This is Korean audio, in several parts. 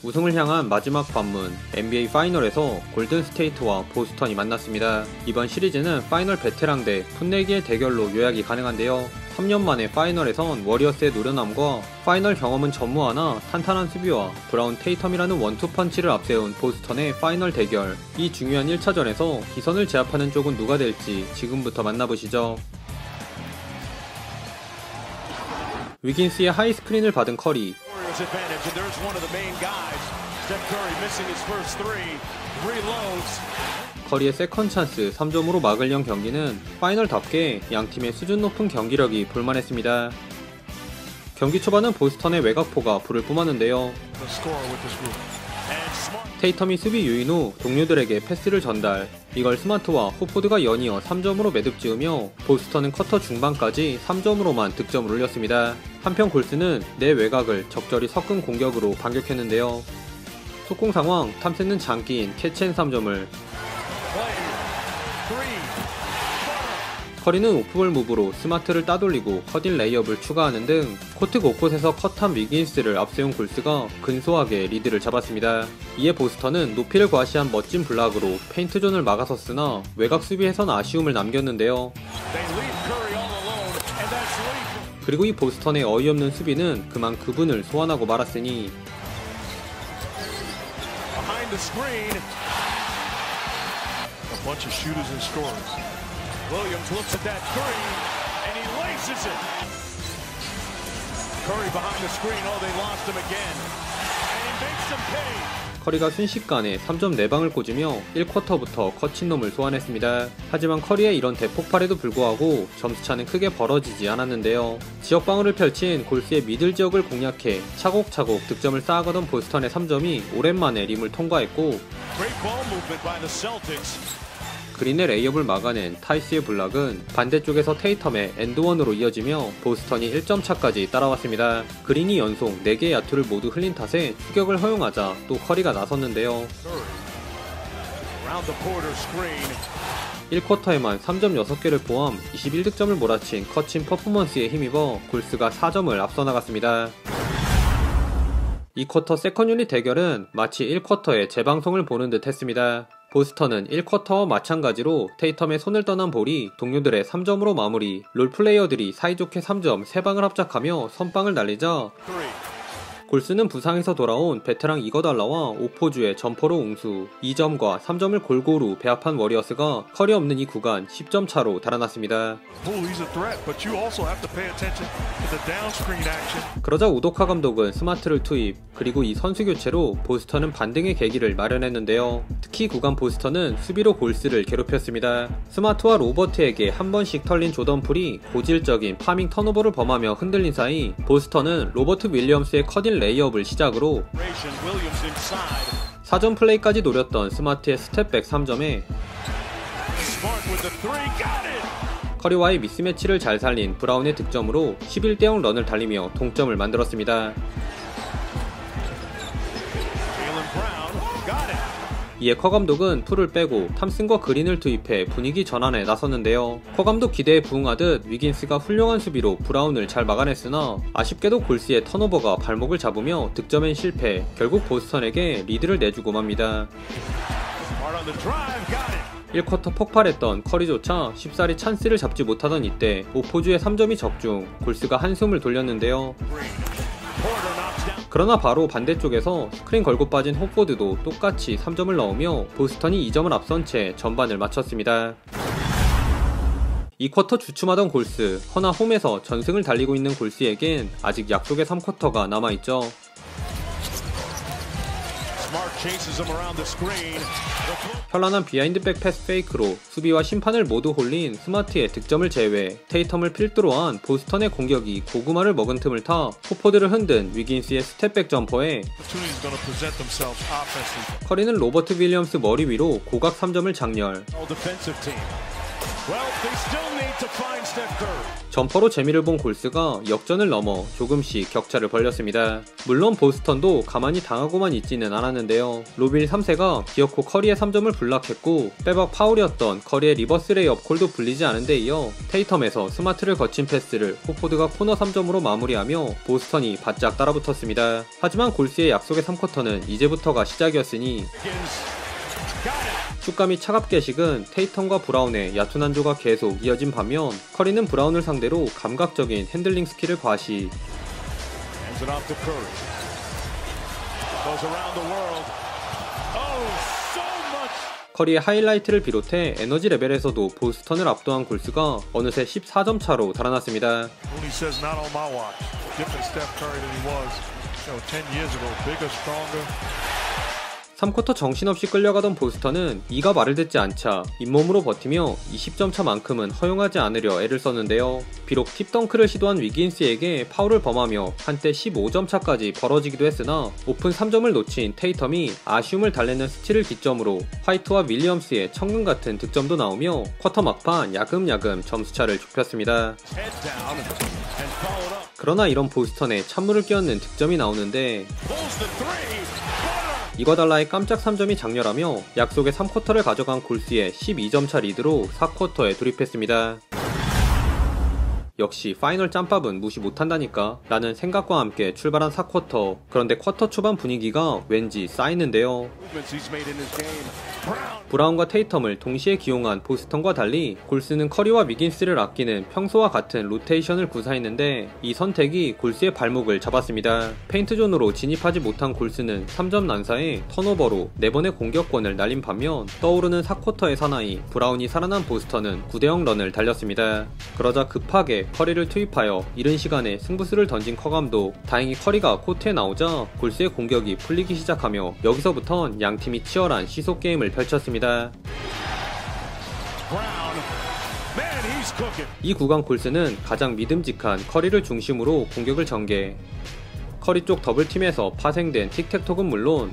우승을 향한 마지막 관문 NBA 파이널에서 골든스테이트와 보스턴이 만났습니다. 이번 시리즈는 파이널 베테랑 대 풋내기의 대결로 요약이 가능한데요. 3년 만에 파이널에선 워리어스의 노련함과 파이널 경험은 전무하나 탄탄한 수비와 브라운 테이텀이라는 원투펀치를 앞세운 보스턴의 파이널 대결. 이 중요한 1차전에서 기선을 제압하는 쪽은 누가 될지 지금부터 만나보시죠. 위긴스의 하이스크린을 받은 커리. 커리의 세컨 찬스 3점으로 막으려는 경기는 파이널답게 양팀의 수준 높은 경기력이 볼만했습니다. 경기 초반은 보스턴의 외곽포가 불을 뿜었는데요. 테이텀이 수비 유인 후 동료들에게 패스를 전달. 이걸 스마트와 호포드가 연이어 3점으로 매듭 지으며 보스턴은 쿼터 중반까지 3점으로만 득점을 올렸습니다. 한편 골스는 내 외곽을 적절히 섞은 공격으로 반격했는데요. 속공 상황, 탐스는 장기인 캐치앤 3점을, 커리는 오프볼 무브로 스마트를 따돌리고 커딘 레이업을 추가하는 등 코트 곳곳에서 컷한 위긴스를 앞세운 골스가 근소하게 리드를 잡았습니다. 이에 보스턴은 높이를 과시한 멋진 블락으로 페인트존을 막아섰으나 외곽 수비에선 아쉬움을 남겼는데요. 그리고 이 보스턴의 어이없는 수비는 그만 그분을 소환하고 말았으니 Williams looks at that three, and he laces it. Curry behind the screen. Oh, they lost him again. And he makes them pay. 커리가 순식간에 3점 4방을 꽂으며 1쿼터부터 거친 놈을 소환했습니다. 하지만 커리의 이런 대폭발에도 불구하고 점수차는 크게 벌어지지 않았는데요. 지역방어를 펼친 골스의 미들 지역을 공략해 차곡차곡 득점을 쌓아가던 보스턴의 3점이 오랜만에 림을 통과했고 그린의 레이업을 막아낸 타이스의 블락은 반대쪽에서 테이텀의 엔드원으로 이어지며 보스턴이 1점 차까지 따라왔습니다. 그린이 연속 4개의 야투를 모두 흘린 탓에 추격을 허용하자 또 커리가 나섰는데요. 1쿼터에만 3점 6개를 포함 21득점을 몰아친 거친 퍼포먼스에 힘입어 골스가 4점을 앞서 나갔습니다. 이 쿼터 세컨 유닛 대결은 마치 1쿼터의 재방송을 보는 듯 했습니다. 보스턴은 1쿼터와 마찬가지로 테이텀의 손을 떠난 볼이 동료들의 3점으로 마무리. 롤플레이어들이 사이좋게 3점 3방을 합작하며 선빵을 날리자 골스는 부상에서 돌아온 베테랑 이거달라와 오포주의 점퍼로 웅수. 2점과 3점을 골고루 배합한 워리어스가 커리 없는 이 구간 10점 차로 달아났습니다. 그러자 우도카 감독은 스마트를 투입. 그리고 이 선수 교체로 보스턴은 반등의 계기를 마련했는데요. 특히 구간 보스턴은 수비로 골스를 괴롭혔습니다. 스마트와 로버트에게 한 번씩 털린 조던풀이 고질적인 파밍 턴오버를 범하며 흔들린 사이 보스턴은 로버트 윌리엄스의 커딘 레이업을 시작으로 4점 플레이까지 노렸던 스마트의 스텝백 3점에 커리와의 미스매치를 잘 살린 브라운의 득점으로 11대0 런을 달리며 동점을 만들었습니다. 이에 커 감독은 풀을 빼고 탐슨과 그린을 투입해 분위기 전환에 나섰는데요. 커 감독 기대에 부응하듯 위긴스가 훌륭한 수비로 브라운을 잘 막아냈으나 아쉽게도 골스의 턴오버가 발목을 잡으며 득점엔 실패. 결국 보스턴에게 리드를 내주고 맙니다. 1쿼터 폭발했던 커리조차 쉽사리 찬스를 잡지 못하던 이때 오포주의 3점이 적중. 골스가 한숨을 돌렸는데요. 그러나 바로 반대쪽에서 스크린 걸고 빠진 호포드도 똑같이 3점을 넣으며 보스턴이 2점을 앞선 채 전반을 마쳤습니다. 이 쿼터 주춤하던 골스, 허나 홈에서 전승을 달리고 있는 골스에겐 아직 약속의 3쿼터가 남아있죠. 현란한 비하인드백 패스 페이크로 수비와 심판을 모두 홀린 스마트의 득점을 제외 테이텀을 필두로 한 보스턴의 공격이 고구마를 먹은 틈을 타 호포드를 흔든 위긴스의 스텝백 점퍼에 커리는 로버트 윌리엄스 머리 위로 고각 3점을 장렬. Well, they still need to find Steph Curry. 점퍼로 재미를 본 골스가 역전을 넘어 조금씩 격차를 벌렸습니다. 물론 보스턴도 가만히 당하고만 있지는 않았는데요. 로빌 3세가 기어코 커리의 3점을 블락했고 빼박 파울이었던 커리의 리버스 레이업 콜도 불리지 않은 데 이어 테이텀에서 스마트를 거친 패스를 호포드가 코너 3점으로 마무리하며 보스턴이 바짝 따라붙었습니다. 하지만 골스의 약속의 3쿼터는 이제부터가 시작이었으니 슛감이 차갑게 식은 테이텀과 브라운의 얕은 한조가 계속 이어진 반면 커리는 브라운을 상대로 감각적인 핸들링 스킬을 과시. 커리의 하이라이트를 비롯해 에너지 레벨에서도 보스턴을 압도한 골스가 어느새 14점 차로 달아났습니다. 3쿼터 정신없이 끌려가던 보스턴은 이가 말을 듣지 않자 잇몸으로 버티며 20점 차만큼은 허용하지 않으려 애를 썼는데요. 비록 팁덩크를 시도한 위긴스에게 파울을 범하며 한때 15점 차까지 벌어지기도 했으나 오픈 3점을 놓친 테이텀이 아쉬움을 달래는 스틸을 기점으로 화이트와 윌리엄스의 천금 같은 득점도 나오며 쿼터 막판 야금야금 점수차를 좁혔습니다. 그러나 이런 보스턴에 찬물을 끼얹는 득점이 나오는데 이거달라의 깜짝 3점이 장렬하며 약속의 3쿼터를 가져간 골스의 12점차 리드로 4쿼터에 돌입했습니다. 역시 파이널 짬밥은 무시 못한다니까 라는 생각과 함께 출발한 4쿼터. 그런데 쿼터 초반 분위기가 왠지 쌓이는데요. 브라운과 테이텀을 동시에 기용한 보스턴과 달리 골스는 커리와 위긴스를 아끼는 평소와 같은 로테이션을 구사했는데 이 선택이 골스의 발목을 잡았습니다. 페인트존으로 진입하지 못한 골스는 3점 난사에 턴오버로 4번의 공격권을 날린 반면 떠오르는 4쿼터의 사나이 브라운이 살아난 보스턴은 9대0 런을 달렸습니다. 그러자 급하게 커리를 투입하여 이른 시간에 승부수를 던진 커 감독. 다행히 커리가 코트에 나오자 골스의 공격이 풀리기 시작하며 여기서부턴 양팀이 치열한 시속 게임을 펼쳤습니다. 이 구간 골스는 가장 믿음직한 커리를 중심으로 공격을 전개. 커리 쪽 더블팀에서 파생된 틱택톡은 물론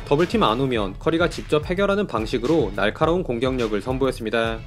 더블팀 안 오면 커리가 직접 해결하는 방식으로 날카로운 공격력을 선보였습니다.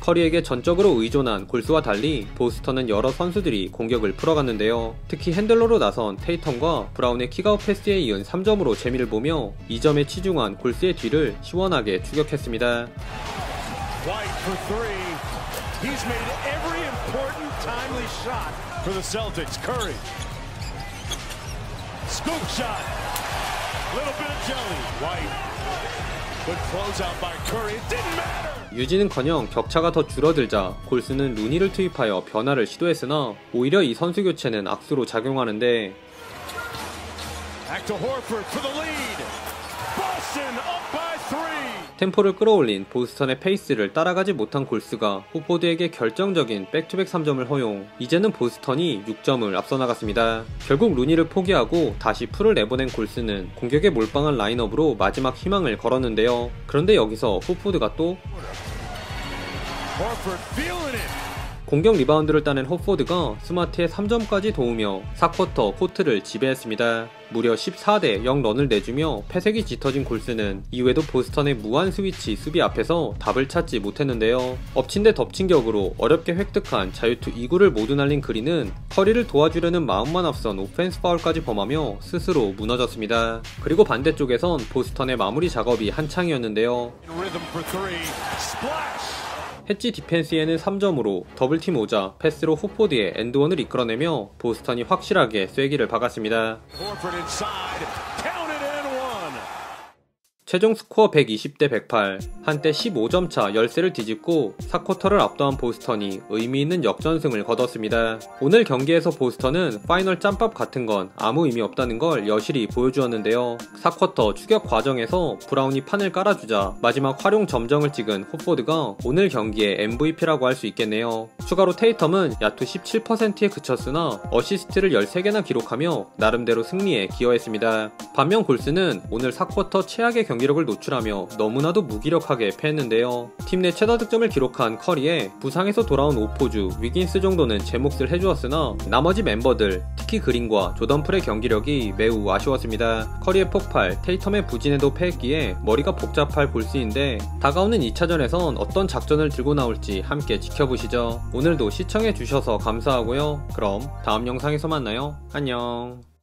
커리에게 전적으로 의존한 골스와 달리 보스턴은 여러 선수들이 공격을 풀어갔는데요. 특히 핸들러로 나선 테이텀과 브라운의 킥아웃 패스에 이은 3점으로 재미를 보며 2점에 치중한 골스의 뒤를 시원하게 추격했습니다. 유지는커녕 격차가 더 줄어들자 골스는 루니를 투입하여 변화를 시도했으나 오히려 이 선수 교체는 악수로 작용하는데 템포를 끌어올린 보스턴의 페이스를 따라가지 못한 골스가 호포드에게 결정적인 백투백 3점을 허용. 이제는 보스턴이 6점을 앞서 나갔습니다. 결국 루니를 포기하고 다시 풀을 내보낸 골스는 공격에 몰빵한 라인업으로 마지막 희망을 걸었는데요. 그런데 여기서 호포드가 또 공격 리바운드를 따낸 호포드가 스마트의 3점까지 도우며 4쿼터 코트를 지배했습니다. 무려 14대0 런을 내주며 패색이 짙어진 골스는 이후에도 보스턴의 무한 스위치 수비 앞에서 답을 찾지 못했는데요. 엎친 데 덮친 격으로 어렵게 획득한 자유투 2구를 모두 날린 그린은 커리를 도와주려는 마음만 앞선 오펜스 파울까지 범하며 스스로 무너졌습니다. 그리고 반대쪽에선 보스턴의 마무리 작업이 한창이었는데요. 해치 디펜스에는 3점으로 더블팀 오자 패스로 호포드의 엔드원을 이끌어내며 보스턴이 확실하게 쐐기를 박았습니다. 최종 스코어 120대 108. 한때 15점 차 열세를 뒤집고 4쿼터를 압도한 보스턴이 의미있는 역전승을 거뒀습니다. 오늘 경기에서 보스턴은 파이널 짬밥 같은 건 아무 의미 없다는 걸 여실히 보여주었는데요. 4쿼터 추격 과정에서 브라운이 판을 깔아주자 마지막 활용 점정을 찍은 호포드가 오늘 경기의 MVP라고 할 수 있겠네요. 추가로 테이텀은 야투 17%에 그쳤으나 어시스트를 13개나 기록하며 나름대로 승리에 기여했습니다. 반면 골스는 오늘 4쿼터 최악의 경기력을 노출하며 너무나도 무기력하게 패했는데요. 팀 내 최다 득점을 기록한 커리에 부상에서 돌아온 오포주, 위긴스 정도는 제 몫을 해주었으나 나머지 멤버들, 특히 그린과 조던 풀의 경기력이 매우 아쉬웠습니다. 커리의 폭발, 테이텀의 부진에도 패했기에 머리가 복잡할 골스인데 다가오는 2차전에선 어떤 작전을 들고 나올지 함께 지켜보시죠. 오늘도 시청해주셔서 감사하고요. 그럼 다음 영상에서 만나요. 안녕.